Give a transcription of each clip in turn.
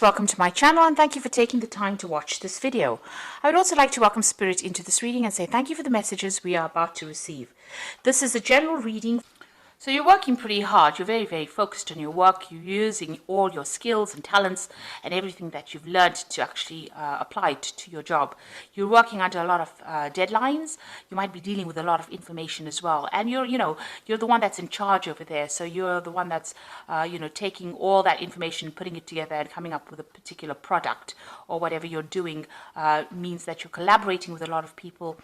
Welcome to my channel and thank you for taking the time to watch this video. I would also like to welcome Spirit into this reading and say thank you for the messages we are about to receive. This is a general reading. So you're working pretty hard, you're very focused on your work, you're using all your skills and talents and everything that you've learned to actually apply it to your job. You're working under a lot of deadlines, you might be dealing with a lot of information as well, and you're the one that's in charge over there, so you're the one that's taking all that information, putting it together and coming up with a particular product or whatever you're doing. Means that you're collaborating with a lot of people,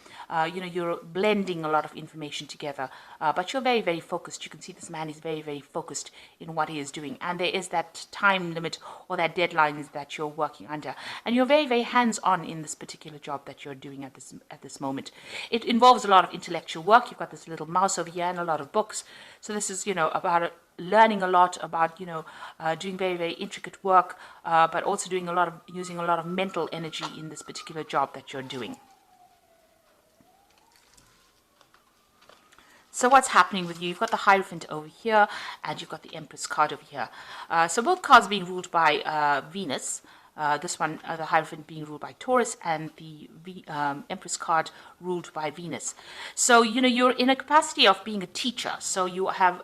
you're blending a lot of information together, but you're very focused. You can see this man is very focused in what he is doing, and there is that time limit or that deadline that you're working under, and you're very hands-on in this particular job that you're doing at this moment. It involves a lot of intellectual work. You've got this little mouse over here and a lot of books, so this is about learning a lot about doing very intricate work, but also using a lot of mental energy in this particular job that you're doing. So what's happening with you? You've got the Hierophant over here, and you've got the Empress card over here. So both cards being ruled by Venus. This one, the Hierophant, being ruled by Taurus, and the Empress card ruled by Venus. So you're in a capacity of being a teacher. So you have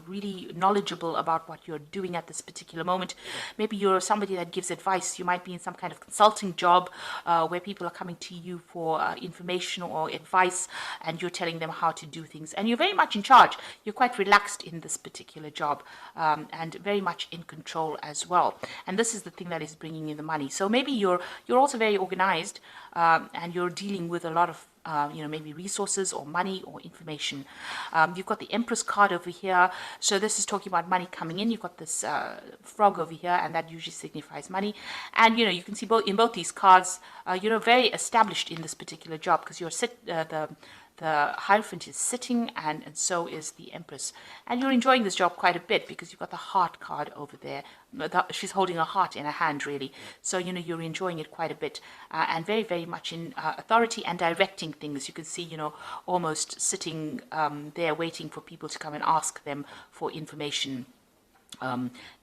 really knowledgeable about what you're doing at this particular moment. Maybe you're somebody that gives advice. You might be in some kind of consulting job where people are coming to you for information or advice, and you're telling them how to do things. And you're very much in charge. You're quite relaxed in this particular job, and very much in control as well. And this is the thing that is bringing in the money. So maybe you're also very organized, and you're dealing with a lot of maybe resources or money or information. You've got the Empress card over here, so this is talking about money coming in. You've got this frog over here, and that usually signifies money. And you can see in both these cards, you're very established in this particular job, because the Hierophant is sitting, and so is the Empress. And you're enjoying this job quite a bit, because you've got the Heart card over there. She's holding a heart in her hand, really. So, you're enjoying it quite a bit, and very much in authority and directing things. You can see, almost sitting there waiting for people to come and ask them for information.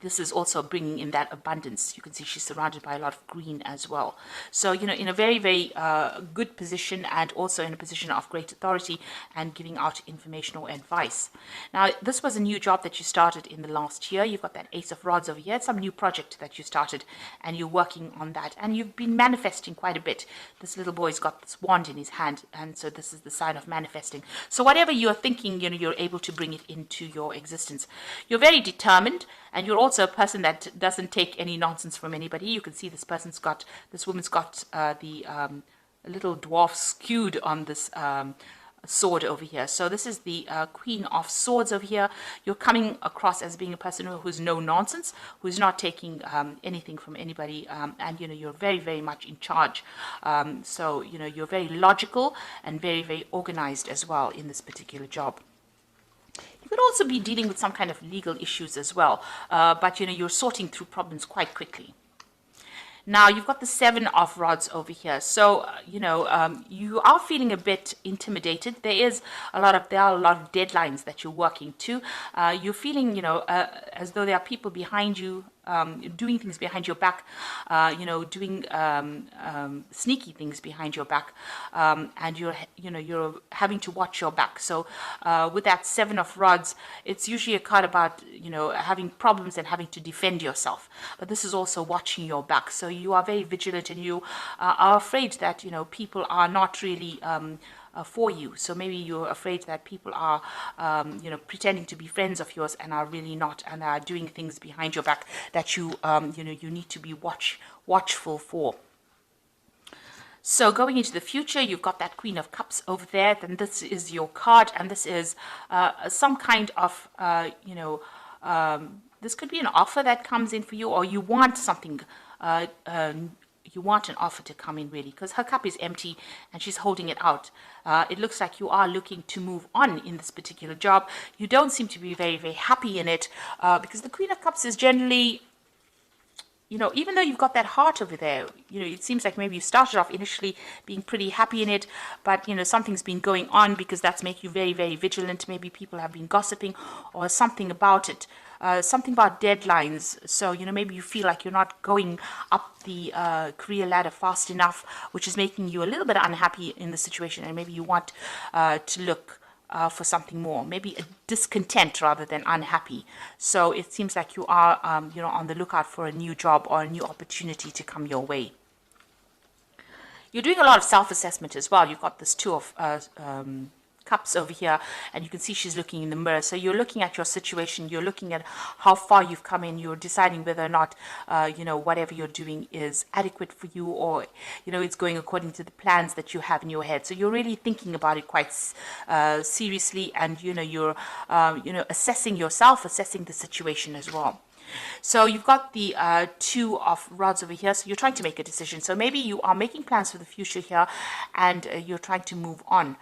This is also bringing in that abundance. You can see she's surrounded by a lot of green as well. So, in a very good position, and also in a position of great authority and giving out information or advice. Now, this was a new job that you started in the last year. You've got that Ace of Rods over here. It's some new project that you started, and you're working on that. And you've been manifesting quite a bit. This little boy's got this wand in his hand, and so this is the sign of manifesting. So whatever you're thinking, you're able to bring it into your existence. You're very determined, and you're also a person that doesn't take any nonsense from anybody. You can see this woman's got the little dwarf skewed on this sword over here. So this is the Queen of Swords over here. You're coming across as being a person who's no nonsense, who's not taking anything from anybody, and you're very much in charge. So you're very logical and very organized as well in this particular job. You could also be dealing with some kind of legal issues as well, but you're sorting through problems quite quickly. Now, you've got the Seven of Rods over here. So, you are feeling a bit intimidated. There are a lot of deadlines that you're working to. You're feeling, as though there are people behind you, doing things behind your back, doing sneaky things behind your back, and you're having to watch your back. So with that Seven of Rods, it's usually a card about having problems and having to defend yourself. But this is also watching your back. So you are very vigilant, and you are afraid that people are not really for you. So maybe you're afraid that people are, pretending to be friends of yours and are really not, and are doing things behind your back that you need to be watchful for. So going into the future, you've got that Queen of Cups over there. Then this is your card, and this is some kind of, this could be an offer that comes in for you, or you want something. You want an offer to come in, really, because her cup is empty and she's holding it out. It looks like you are looking to move on in this particular job. You don't seem to be very happy in it, because the Queen of Cups is generally, even though you've got that heart over there, it seems like maybe you started off initially being pretty happy in it, but, something's been going on, because that's making you very vigilant. Maybe people have been gossiping or something about it. something about deadlines. So, maybe you feel like you're not going up the career ladder fast enough, which is making you a little bit unhappy in the situation, and maybe you want to look for something more, maybe a discontent rather than unhappy. So it seems like you are, on the lookout for a new job or a new opportunity to come your way. You're doing a lot of self-assessment as well. You've got this Two of Cups over here, and you can see she's looking in the mirror. So you're looking at your situation, you're looking at how far you've come in, you're deciding whether or not whatever you're doing is adequate for you, or it's going according to the plans that you have in your head. So you're really thinking about it quite seriously, and you're assessing yourself, assessing the situation as well. So you've got the Two of Rods over here, so you're trying to make a decision. So maybe you are making plans for the future here, and you're trying to move on.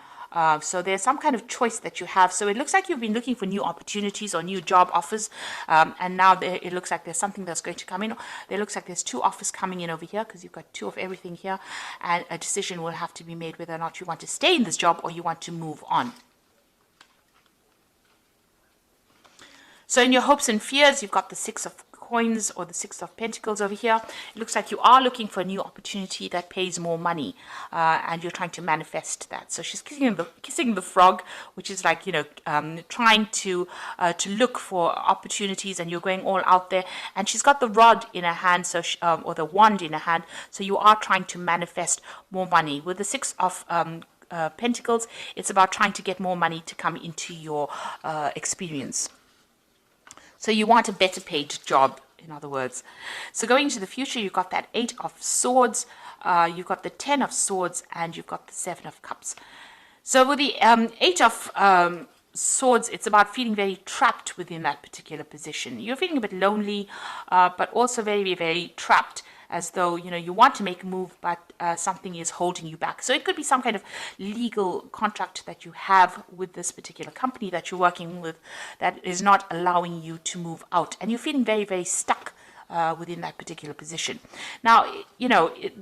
So there's some kind of choice that you have. So it looks like you've been looking for new opportunities or new job offers, and now it looks like there's something that's going to come in. There looks like there's two offers coming in over here, because you've got two of everything here, and a decision will have to be made whether or not you want to stay in this job or you want to move on. So in your hopes and fears, you've got the Six of Coins or the Six of Pentacles over here. It looks like you are looking for a new opportunity that pays more money, and you're trying to manifest that. So she's kissing the frog, which is like trying to look for opportunities, and you're going all out there. And she's got the rod in her hand, so or the wand in her hand. So you are trying to manifest more money with the Six of Pentacles. It's about trying to get more money to come into your experience. So you want a better paid job, in other words. So going into the future, you've got that Eight of Swords, you've got the Ten of Swords, and you've got the Seven of Cups. So with the Eight of Swords, it's about feeling very trapped within that particular position. You're feeling a bit lonely, but also very, very trapped, as though you want to make a move, but something is holding you back. So it could be some kind of legal contract that you have with this particular company that you're working with that is not allowing you to move out, and you're feeling very, very stuck within that particular position. Now,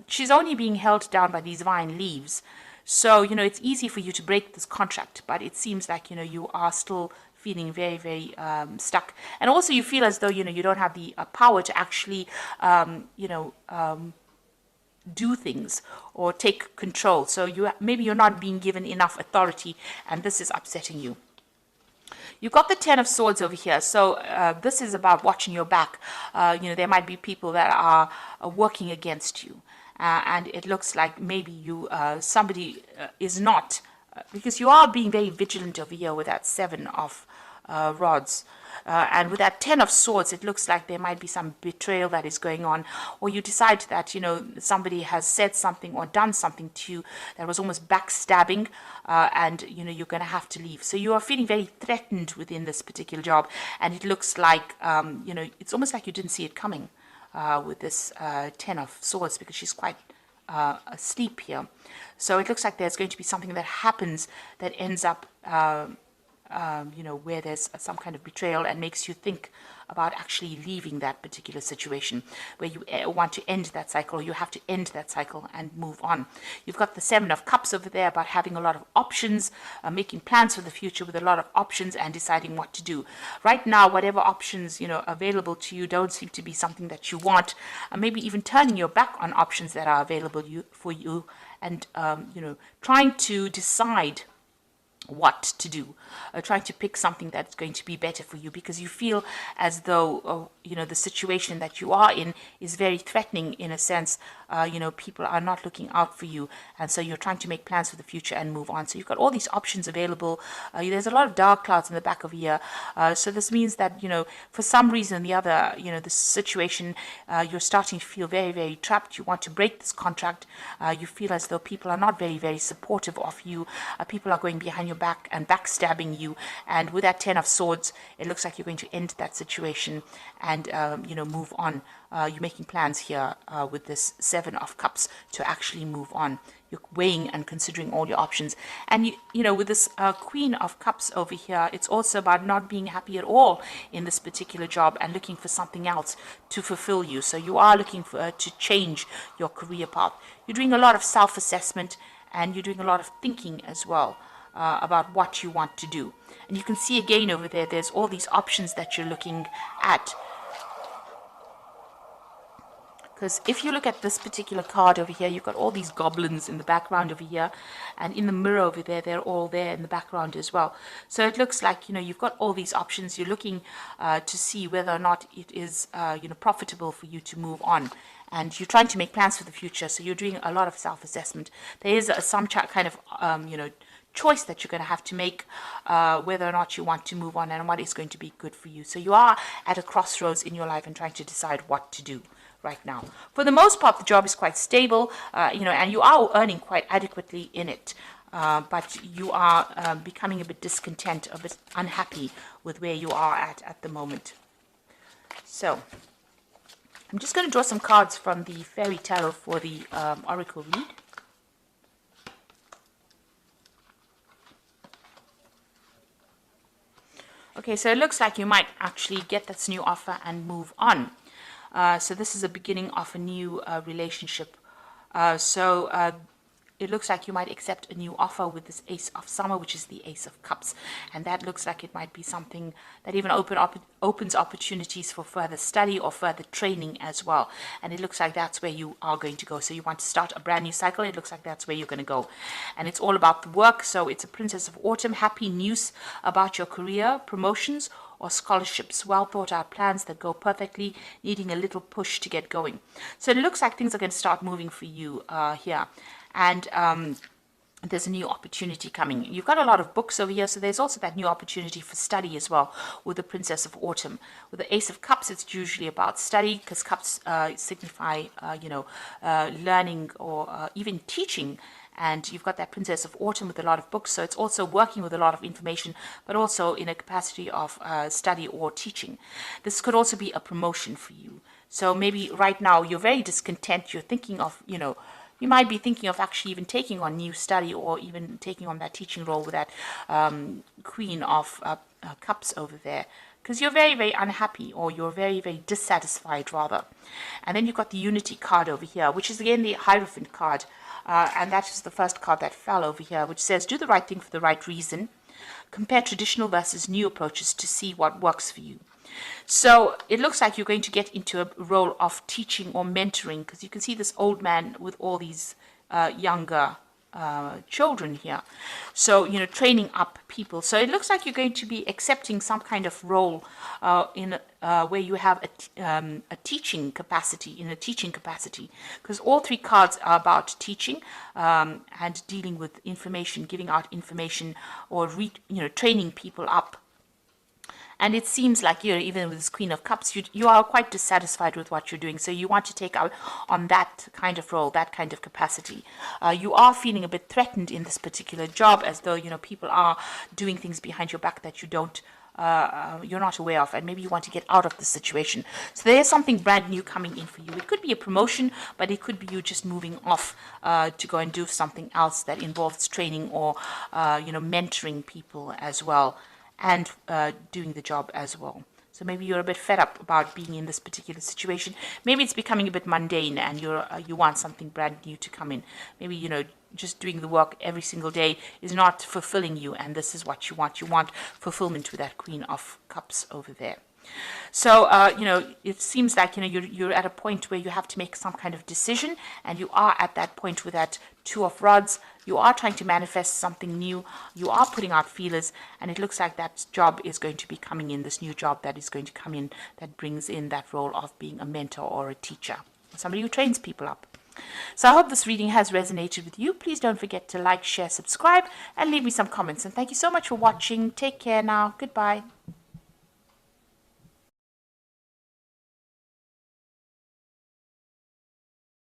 she's only being held down by these vine leaves, so it's easy for you to break this contract, but it seems like you are still feeling very, very stuck. And also you feel as though, you don't have the power to actually, do things or take control. So maybe you're not being given enough authority, and this is upsetting you. You've got the Ten of Swords over here. So this is about watching your back. There might be people that are working against you. And it looks like maybe somebody is not, because you are being very vigilant over here with that Seven of Rods. And with that Ten of Swords, it looks like there might be some betrayal that is going on, or you decide that somebody has said something or done something to you that was almost backstabbing, and you're going to have to leave. So you are feeling very threatened within this particular job, and it looks like it's almost like you didn't see it coming with this Ten of Swords, because she's quite asleep here. So it looks like there's going to be something that happens that ends up where there's some kind of betrayal and makes you think about actually leaving that particular situation, where you want to end that cycle, or you have to end that cycle and move on. You've got the Seven of Cups over there, about having a lot of options, making plans for the future with a lot of options and deciding what to do. Right now, whatever options available to you don't seem to be something that you want, maybe even turning your back on options that are available for you, and trying to decide what to do, trying to pick something that's going to be better for you, because you feel as though the situation that you are in is very threatening, in a sense. People are not looking out for you, and so you're trying to make plans for the future and move on. So you've got all these options available. There's a lot of dark clouds in the back of here, so this means that for some reason or the other, the situation, you're starting to feel very, very trapped. You want to break this contract. You feel as though people are not very, very supportive of you. People are going behind your back and backstabbing you, and with that Ten of Swords, it looks like you're going to end that situation and move on. You're making plans here with this Seven of Cups to actually move on. You're weighing and considering all your options, and with this Queen of Cups over here, it's also about not being happy at all in this particular job and looking for something else to fulfill you. So you are looking for to change your career path. You're doing a lot of self-assessment, and you're doing a lot of thinking as well. about what you want to do. And you can see again over there, there's all these options that you're looking at. Because if you look at this particular card over here, you've got all these goblins in the background over here, and in the mirror over there, they're all there in the background as well. So it looks like, you've got all these options. You're looking to see whether or not it is, profitable for you to move on. And you're trying to make plans for the future, so you're doing a lot of self-assessment. There is some kind of, choice that you're going to have to make, whether or not you want to move on and what is going to be good for you. So you are at a crossroads in your life and trying to decide what to do right now. For the most part, the job is quite stable, and you are earning quite adequately in it. But you are becoming a bit discontent, a bit unhappy with where you are at the moment. So I'm just going to draw some cards from the Fairy Tarot for the Oracle read. Okay, so it looks like you might actually get this new offer and move on. So this is the beginning of a new relationship. It looks like you might accept a new offer with this Ace of Summer, which is the Ace of Cups. And that looks like it might be something that even opens opportunities for further study or further training as well. And it looks like that's where you are going to go. So you want to start a brand new cycle. It looks like that's where you're going to go. And it's all about the work. So it's a Princess of Autumn. Happy news about your career, promotions, or scholarships, well thought out plans that go perfectly, needing a little push to get going. So it looks like things are going to start moving for you here. And there's a new opportunity coming. You've got a lot of books over here, so there's also that new opportunity for study as well with the Princess of Autumn. With the Ace of Cups, it's usually about study, because cups signify, learning or even teaching. And you've got that Princess of Autumn with a lot of books, so it's also working with a lot of information, but also in a capacity of study or teaching. This could also be a promotion for you. So maybe right now you're very discontent. You're thinking of, you might be thinking of actually even taking on new study or even taking on that teaching role with that Queen of Cups over there, because you're very, very unhappy, or you're very, very dissatisfied rather. And then you've got the Unity card over here, which is again the Hierophant card. And that is the first card that fell over here, which says, do the right thing for the right reason. Compare traditional versus new approaches to see what works for you. So it looks like you're going to get into a role of teaching or mentoring, because you can see this old man with all these younger children here. So, training up people. So it looks like you're going to be accepting some kind of role in where you have a teaching capacity, because all three cards are about teaching and dealing with information, giving out information, or training people up. And it seems like, even with this Queen of Cups, you are quite dissatisfied with what you're doing. So you want to take out on that kind of role, that kind of capacity. You are feeling a bit threatened in this particular job, as though, people are doing things behind your back that you're not aware of, and maybe you want to get out of the situation. So there's something brand new coming in for you. It could be a promotion, but it could be you just moving off to go and do something else that involves training or, mentoring people as well, and doing the job as well. So maybe you're a bit fed up about being in this particular situation. Maybe it's becoming a bit mundane, and you want something brand new to come in. Maybe, just doing the work every single day is not fulfilling you, and this is what you want. You want fulfillment with that Queen of Cups over there. So, it seems like, you're at a point where you have to make some kind of decision, and you are at that point with that Two of Rods. You are trying to manifest something new. You are putting out feelers, and it looks like that job is going to be coming in, this new job that is going to come in, that brings in that role of being a mentor or a teacher, somebody who trains people up. So I hope this reading has resonated with you. Please don't forget to like, share, subscribe, and leave me some comments. And thank you so much for watching. Take care now. Goodbye.